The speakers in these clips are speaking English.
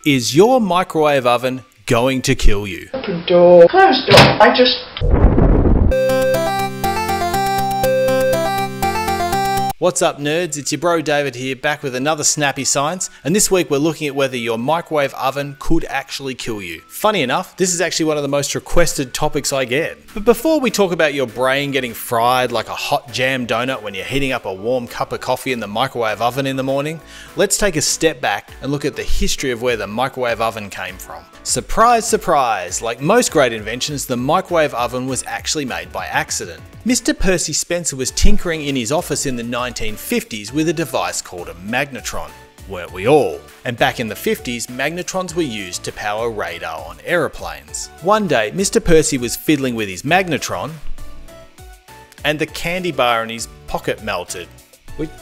Is your microwave oven going to kill you? Open door, closed door. I just... What's up nerds, it's your bro David here, back with another snappy science, and this week we're looking at whether your microwave oven could actually kill you. Funny enough, this is actually one of the most requested topics I get. But before we talk about your brain getting fried like a hot jam donut when you're heating up a warm cup of coffee in the microwave oven in the morning, let's take a step back and look at the history of where the microwave oven came from. Surprise, surprise, like most great inventions, the microwave oven was actually made by accident. Mr. Percy Spencer was tinkering in his office in the 1950s with a device called a magnetron. Weren't we all? And back in the 50s, magnetrons were used to power radar on aeroplanes. One day, Mr. Percy was fiddling with his magnetron, and the candy bar in his pocket melted.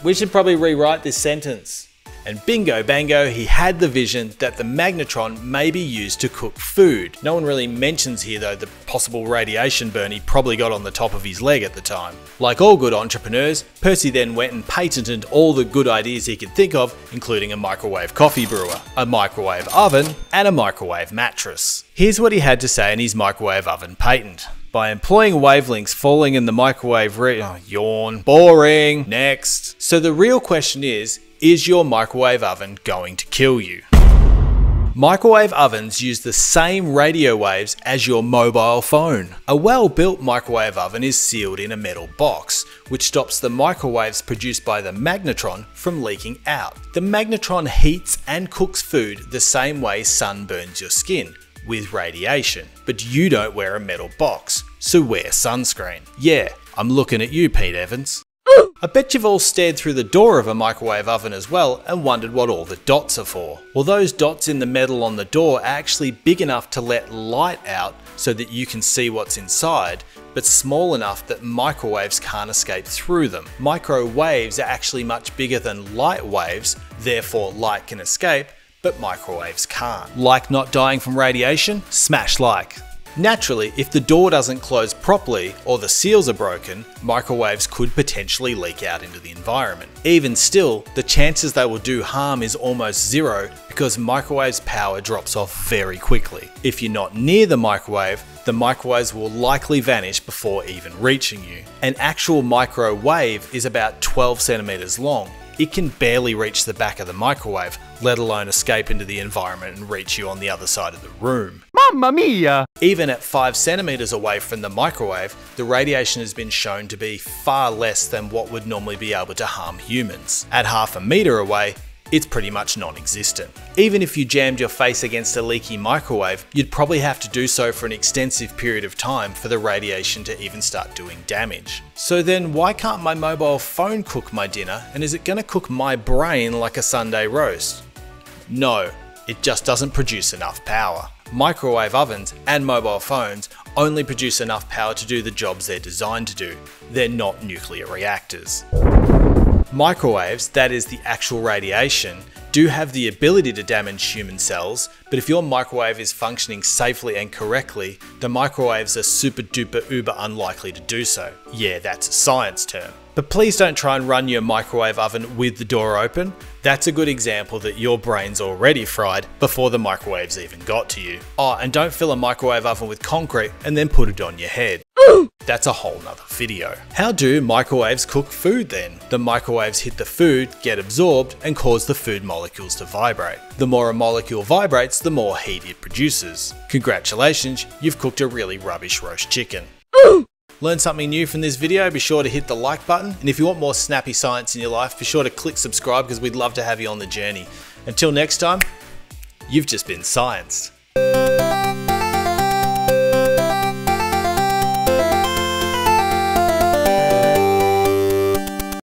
We should probably rewrite this sentence. And bingo bango, he had the vision that the magnetron may be used to cook food. No one really mentions here though the possible radiation burn he probably got on the top of his leg at the time. Like all good entrepreneurs, Percy then went and patented all the good ideas he could think of, including a microwave coffee brewer, a microwave oven, and a microwave mattress. Here's what he had to say in his microwave oven patent. By employing wavelengths falling in the microwave yawn, boring, next. So the real question is your microwave oven going to kill you? Microwave ovens use the same radio waves as your mobile phone. A well-built microwave oven is sealed in a metal box, which stops the microwaves produced by the magnetron from leaking out. The magnetron heats and cooks food the same way sun burns your skin, with radiation. But you don't wear a metal box, so wear sunscreen. Yeah, I'm looking at you, Pete Evans. I bet you've all stared through the door of a microwave oven as well and wondered what all the dots are for. Well, those dots in the metal on the door are actually big enough to let light out so that you can see what's inside, but small enough that microwaves can't escape through them. Microwaves are actually much bigger than light waves, therefore light can escape, but microwaves can't. Like not dying from radiation? Smash like. Naturally, if the door doesn't close properly or the seals are broken, microwaves could potentially leak out into the environment. Even still, the chances they will do harm is almost zero because microwaves' power drops off very quickly. If you're not near the microwaves will likely vanish before even reaching you. An actual microwave is about 12 centimeters long. It can barely reach the back of the microwave, let alone escape into the environment and reach you on the other side of the room. Mamma mia! Even at 5 centimeters away from the microwave, the radiation has been shown to be far less than what would normally be able to harm humans. At half a meter away, it's pretty much non-existent. Even if you jammed your face against a leaky microwave, you'd probably have to do so for an extensive period of time for the radiation to even start doing damage. So then why can't my mobile phone cook my dinner, and is it gonna cook my brain like a Sunday roast? No, it just doesn't produce enough power. Microwave ovens and mobile phones only produce enough power to do the jobs they're designed to do. They're not nuclear reactors. Microwaves, that is the actual radiation, do have the ability to damage human cells, but if your microwave is functioning safely and correctly, the microwaves are super duper uber unlikely to do so. Yeah, that's a science term. But please don't try and run your microwave oven with the door open. That's a good example that your brain's already fried before the microwaves even got to you. Oh, and don't fill a microwave oven with concrete and then put it on your head. That's a whole nother video. How do microwaves cook food then? The microwaves hit the food, get absorbed, and cause the food molecules to vibrate. The more a molecule vibrates, the more heat it produces. Congratulations, you've cooked a really rubbish roast chicken. Learn something new from this video, be sure to hit the like button, and if you want more snappy science in your life, be sure to click subscribe because we'd love to have you on the journey. Until next time, you've just been scienced.